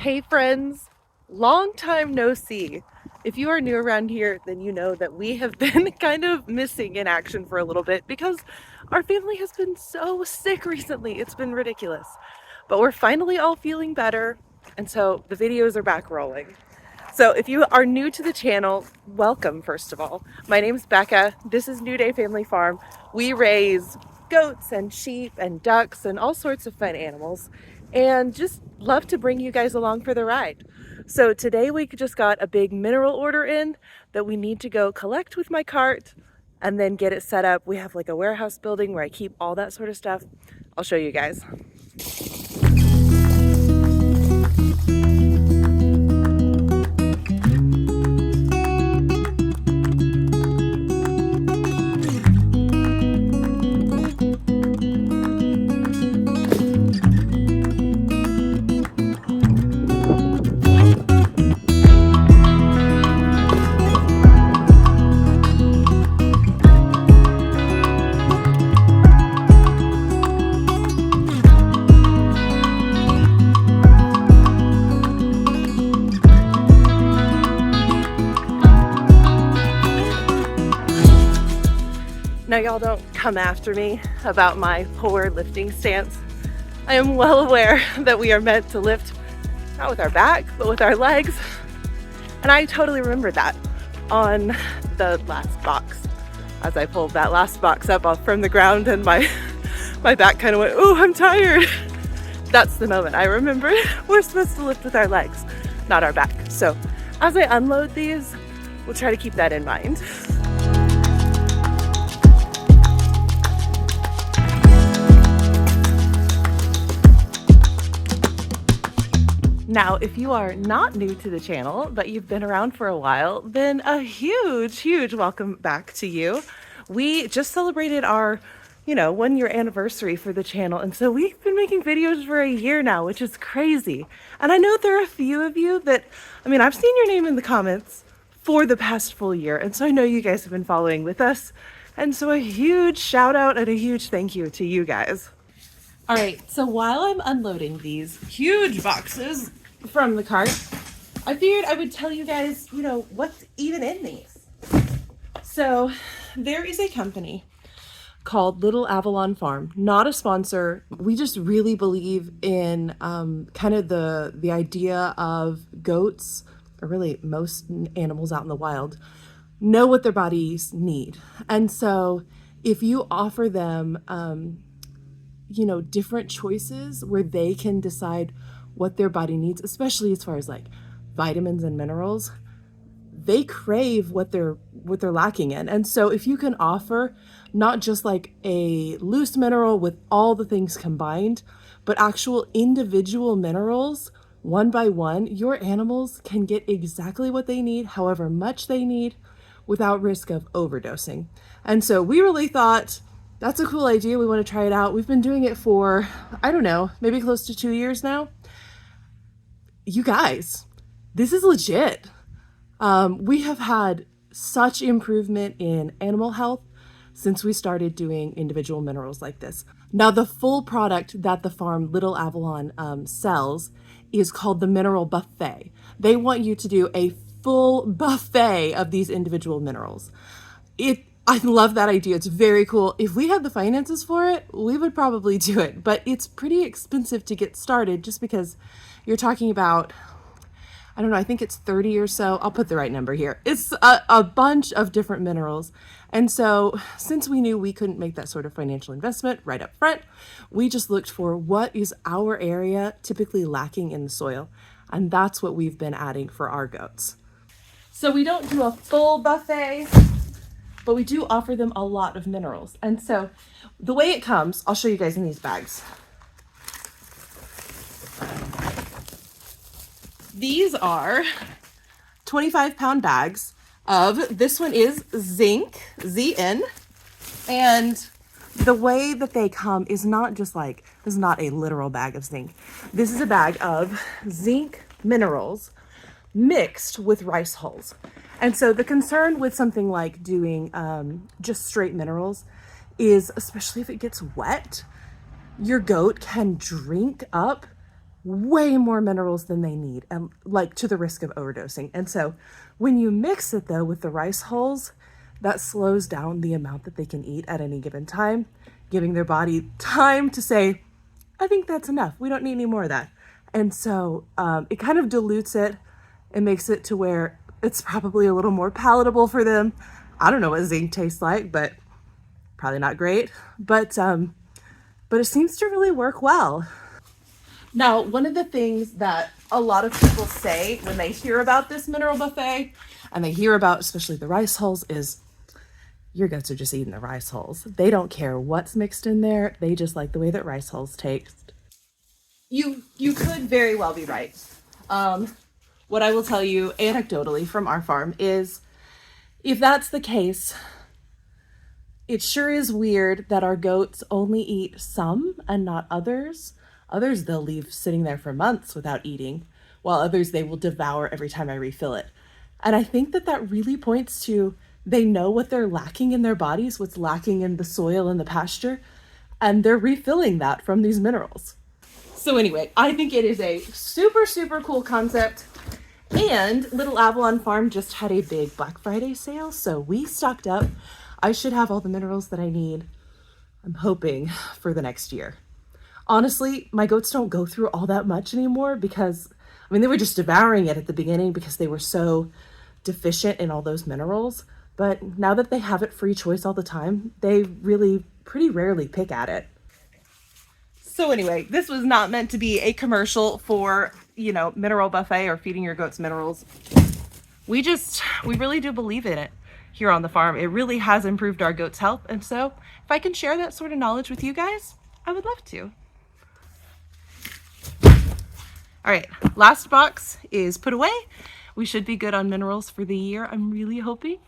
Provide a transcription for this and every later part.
Hey friends, long time no see. If you are new around here, then you know that we have been kind of missing in action for a little bit because our family has been so sick recently. It's been ridiculous. But we're finally all feeling better, and so the videos are back rolling. So if you are new to the channel, welcome first of all. My name's Becca. This is New Day Family Farm. We raise goats and sheep and ducks and all sorts of fun animals and just love to bring you guys along for the ride. So today we just got a big mineral order in that we need to go collect with my cart and then get it set up. We have like a warehouse building where I keep all that sort of stuff. I'll show you guys. Now y'all don't come after me about my poor lifting stance. I am well aware that we are meant to lift not with our back, but with our legs. And I totally remember that on the last box. As I pulled that last box up off from the ground and my back kind of went, oh, I'm tired. That's the moment I remember we're supposed to lift with our legs, not our back. So as I unload these, we'll try to keep that in mind. Now, if you are not new to the channel, but you've been around for a while, then a huge welcome back to you. We just celebrated our, 1 year anniversary for the channel. And so we've been making videos for a year now, which is crazy. And I know there are a few of you that, I've seen your name in the comments for the past full year. And so I know you guys have been following with us. And so a huge shout out and a huge thank you to you guys. All right, so while I'm unloading these huge boxes from the cart, I figured I would tell you guys, what's even in these. So there is a company called Little Avalon Farm, not a sponsor. We just really believe in kind of the idea of goats, or really most animals out in the wild, know what their bodies need. And so if you offer them different choices where they can decide what their body needs, especially as far as like vitamins and minerals, they crave what they're lacking in. And so if you can offer not just like a loose mineral with all the things combined, but actual individual minerals, one by one, your animals can get exactly what they need, however much they need, without risk of overdosing. And so we really thought, that's a cool idea. We want to try it out. We've been doing it for, I don't know, maybe close to 2 years now. You guys, this is legit. We have had such improvement in animal health since we started doing individual minerals like this. Now, the full product that the farm Little Avalon sells is called the Mineral Buffet. They want you to do a full buffet of these individual minerals. I love that idea. It's very cool. If we had the finances for it, we would probably do it, but it's pretty expensive to get started just because you're talking about, I don't know, I think it's 30 or so. I'll put the right number here. It's a bunch of different minerals. And so since we knew we couldn't make that sort of financial investment right up front, we just looked for what is our area typically lacking in the soil. And that's what we've been adding for our goats. So we don't do a full buffet, but we do offer them a lot of minerals. And so the way it comes, I'll show you guys in these bags. These are 25-pound bags of, this one is zinc, ZN. And the way that they come is not just like, this is not a literal bag of zinc. This is a bag of zinc minerals mixed with rice hulls. And so the concern with something like doing just straight minerals is, especially if it gets wet, your goat can drink up way more minerals than they need, and like to the risk of overdosing. And so when you mix it though with the rice hulls, that slows down the amount that they can eat at any given time, giving their body time to say, I think that's enough. We don't need any more of that. And so it kind of dilutes it and makes it to where it's probably a little more palatable for them. I don't know what zinc tastes like, but probably not great. But it seems to really work well. Now, one of the things that a lot of people say when they hear about this mineral buffet and they hear about especially the rice hulls is your goats are just eating the rice hulls. They don't care what's mixed in there. They just like the way that rice hulls taste. You could very well be right. What I will tell you anecdotally from our farm is if that's the case, it sure is weird that our goats only eat some and not others. Others they'll leave sitting there for months without eating, while others they will devour every time I refill it. And I think that that really points to they know what they're lacking in their bodies, what's lacking in the soil and the pasture, and they're refilling that from these minerals. So anyway, I think it is a super, super cool concept. And Little Avalon Farm just had a big Black Friday sale, so we stocked up. I should have all the minerals that I need, I'm hoping, for the next year. Honestly, my goats don't go through all that much anymore because, I mean, they were just devouring it at the beginning because they were so deficient in all those minerals. But now that they have it free choice all the time, they really pretty rarely pick at it. So anyway, this was not meant to be a commercial for, mineral buffet or feeding your goats minerals. We really do believe in it here on the farm. It really has improved our goats' health. And so if I can share that sort of knowledge with you guys, I would love to. All right, last box is put away. We should be good on minerals for the year, I'm really hoping.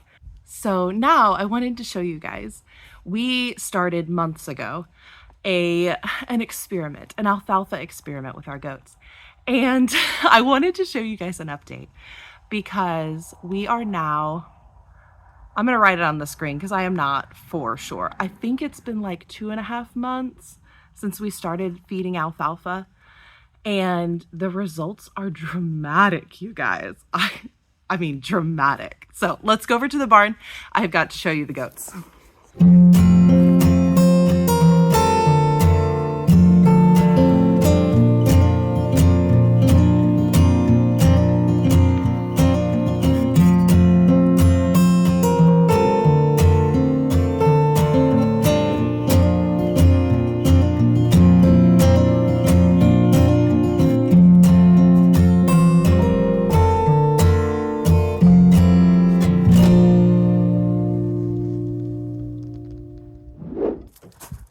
So now I wanted to show you guys, we started months ago an experiment, an alfalfa experiment with our goats. And I wanted to show you guys an update because we are now, I'm going to write it on the screen because I am not for sure. I think it's been like 2.5 months since we started feeding alfalfa. And the results are dramatic, you guys. I mean, dramatic. So let's go over to the barn. I have got to show you the goats.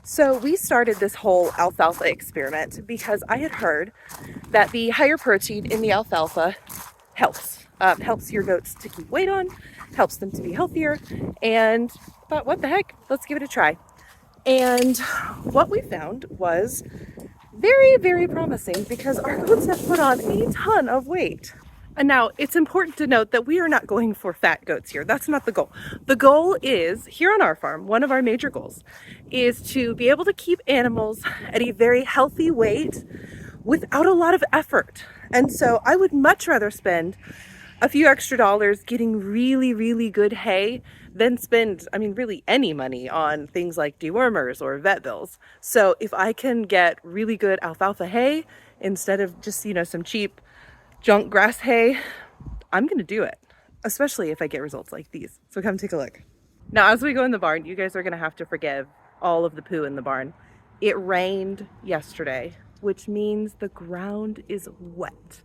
So we started this whole alfalfa experiment because I had heard that the higher protein in the alfalfa helps your goats to keep weight on, helps them to be healthier, and thought, what the heck, let's give it a try. And what we found was very, very promising because our goats have put on a ton of weight. And now it's important to note that we are not going for fat goats here. That's not the goal. The goal is, here on our farm, one of our major goals is to be able to keep animals at a very healthy weight without a lot of effort. And so I would much rather spend a few extra dollars getting really, really good hay than spend, really any money on things like dewormers or vet bills. So if I can get really good alfalfa hay instead of just, some cheap junk grass hay, I'm gonna do it, especially if I get results like these. So come take a look. Now, as we go in the barn, you guys are gonna have to forgive all of the poo in the barn. It rained yesterday, which means the ground is wet.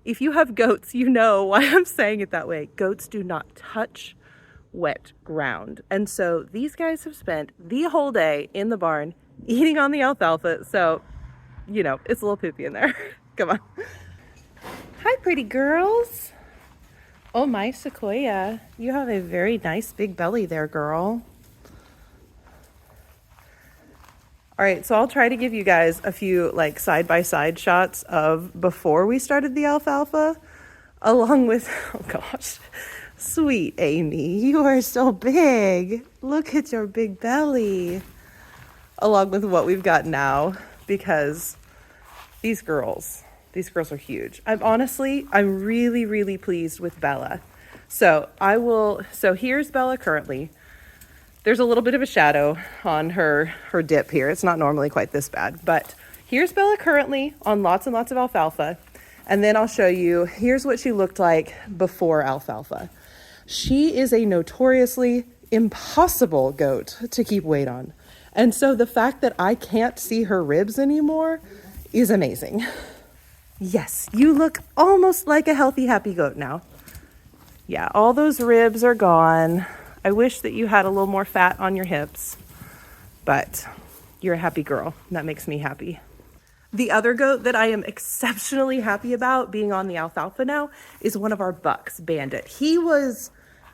If you have goats, you know why I'm saying it that way. Goats do not touch wet ground. And so these guys have spent the whole day in the barn eating on the alfalfa. So, it's a little poopy in there. Come on. Hi, pretty girls. Oh my, Sequoia, you have a very nice big belly there, girl. All right, so I'll try to give you guys a few side-by-side shots of before we started the alfalfa, along with, oh gosh, sweet Amy, you are so big. Look at your big belly. Along with what we've got now, because these girls, These girls are huge. I'm really, really pleased with Bella. So here's Bella currently. There's a little bit of a shadow on her dip here. It's not normally quite this bad, but here's Bella currently on lots and lots of alfalfa. And then I'll show you, here's what she looked like before alfalfa. She is a notoriously impossible goat to keep weight on. And so the fact that I can't see her ribs anymore is amazing. Yes, you look almost like a healthy, happy goat now. Yeah, all those ribs are gone. I wish that you had a little more fat on your hips, but you're a happy girl. That makes me happy. The other goat that I am exceptionally happy about being on the alfalfa now is one of our bucks, Bandit. He was,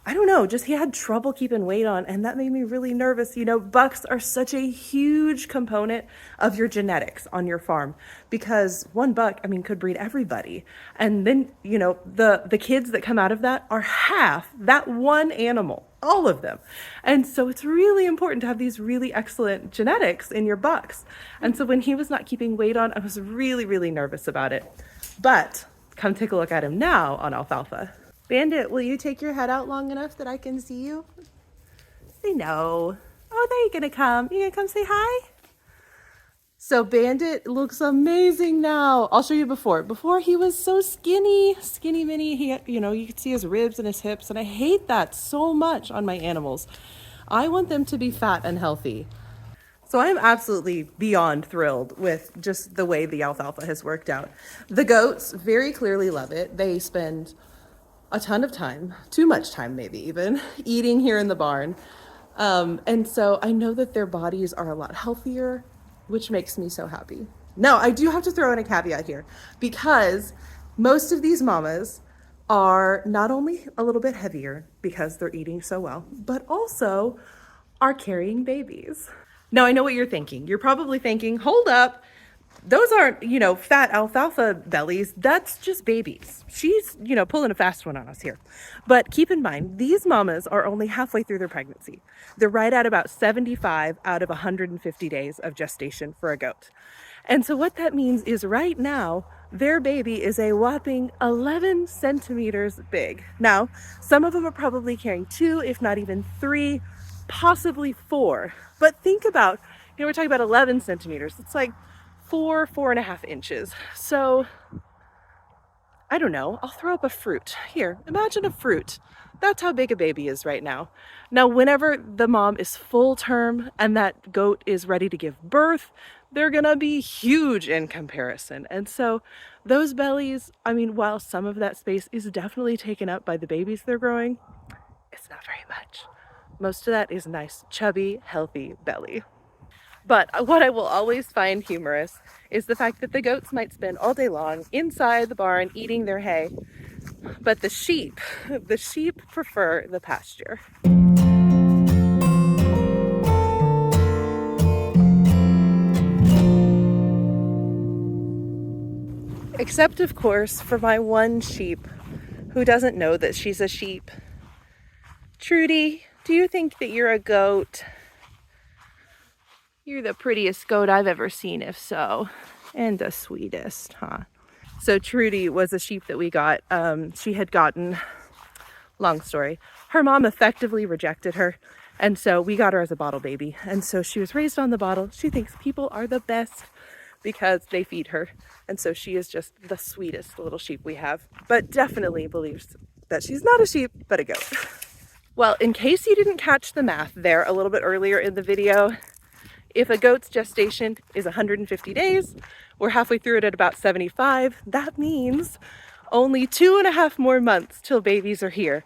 I don't know, just he had trouble keeping weight on, and that made me really nervous. You know, bucks are such a huge component of your genetics on your farm because one buck, I mean, could breed everybody. And then, you know, the kids that come out of that are half that one animal, all of them. And so it's really important to have these really excellent genetics in your bucks. And so when he was not keeping weight on, I was really, really nervous about it. But come take a look at him now on alfalfa. Bandit, will you take your head out long enough that I can see you? Say no. Oh, there you're gonna come. You gonna come say hi? So Bandit looks amazing now. I'll show you before. Before he was so skinny mini. He, you know, you could see his ribs and his hips, and I hate that so much on my animals. I want them to be fat and healthy. So I'm absolutely beyond thrilled with just the way the alfalfa has worked out. The goats very clearly love it. They spend a ton of time, too much time maybe even, eating here in the barn. And so I know that their bodies are a lot healthier, which makes me so happy. Now, I do have to throw in a caveat here because most of these mamas are not only a little bit heavier because they're eating so well, but also are carrying babies. Now, I know what you're thinking. You're probably thinking, hold up, those aren't, you know, fat alfalfa bellies. That's just babies. She's, you know, pulling a fast one on us here. But keep in mind, these mamas are only halfway through their pregnancy. They're right at about 75 out of 150 days of gestation for a goat. And so what that means is right now, their baby is a whopping 11 centimeters big. Now, some of them are probably carrying 2, if not even 3, possibly 4. But think about, you know, we're talking about 11 centimeters. It's like 4.5 inches. So I don't know, I'll throw up a fruit. Here, imagine a fruit. That's how big a baby is right now. Now, whenever the mom is full term and that goat is ready to give birth, they're gonna be huge in comparison. And so those bellies, I mean, while some of that space is definitely taken up by the babies they're growing, it's not very much. Most of that is nice, chubby, healthy belly. But what I will always find humorous is the fact that the goats might spend all day long inside the barn eating their hay, but the sheep prefer the pasture. Except, of course, for my one sheep who doesn't know that she's a sheep. Trudy, do you think that you're a goat? You're the prettiest goat I've ever seen, if so, and the sweetest, huh? So Trudy was a sheep that we got. She had gotten, long story, her mom effectively rejected her, and so we got her as a bottle baby. And so she was raised on the bottle. She thinks people are the best because they feed her. And so she is just the sweetest little sheep we have, but definitely believes that she's not a sheep, but a goat. Well, in case you didn't catch the math there a little bit earlier in the video, if a goat's gestation is 150 days, we're halfway through it at about 75. That means only 2.5 more months till babies are here.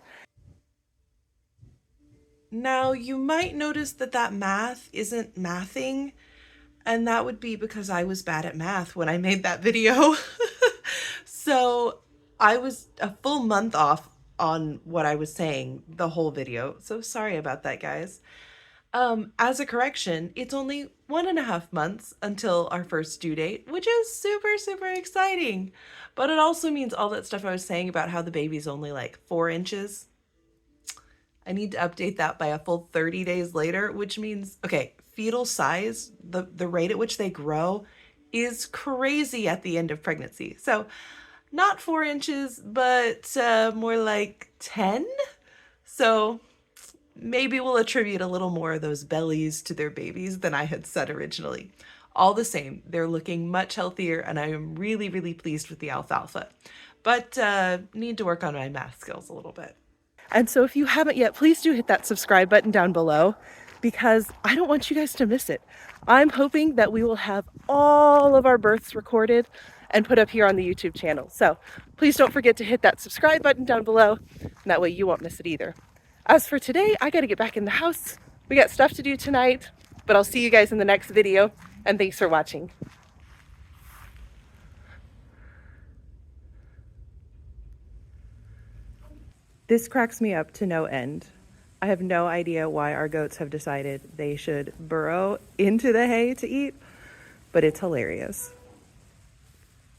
Now, you might notice that that math isn't mathing, and that would be because I was bad at math when I made that video. So I was a full month off on what I was saying the whole video. So sorry about that, guys. As a correction, it's only 1.5 months until our first due date, which is super, super exciting. But it also means all that stuff I was saying about how the baby's only like 4 inches. I need to update that by a full 30 days later, which means, okay, fetal size, the rate at which they grow is crazy at the end of pregnancy. So not 4 inches, but more like 10. So maybe we'll attribute a little more of those bellies to their babies than I had said originally. All the same, they're looking much healthier, and I am really, really pleased with the alfalfa. But need to work on my math skills a little bit. And so if you haven't yet, please do hit that subscribe button down below because I don't want you guys to miss it. I'm hoping that we will have all of our births recorded and put up here on the YouTube channel. So please don't forget to hit that subscribe button down below, and that way you won't miss it either. As for today, I gotta get back in the house. We got stuff to do tonight, but I'll see you guys in the next video, and thanks for watching. This cracks me up to no end. I have no idea why our goats have decided they should burrow into the hay to eat, but it's hilarious.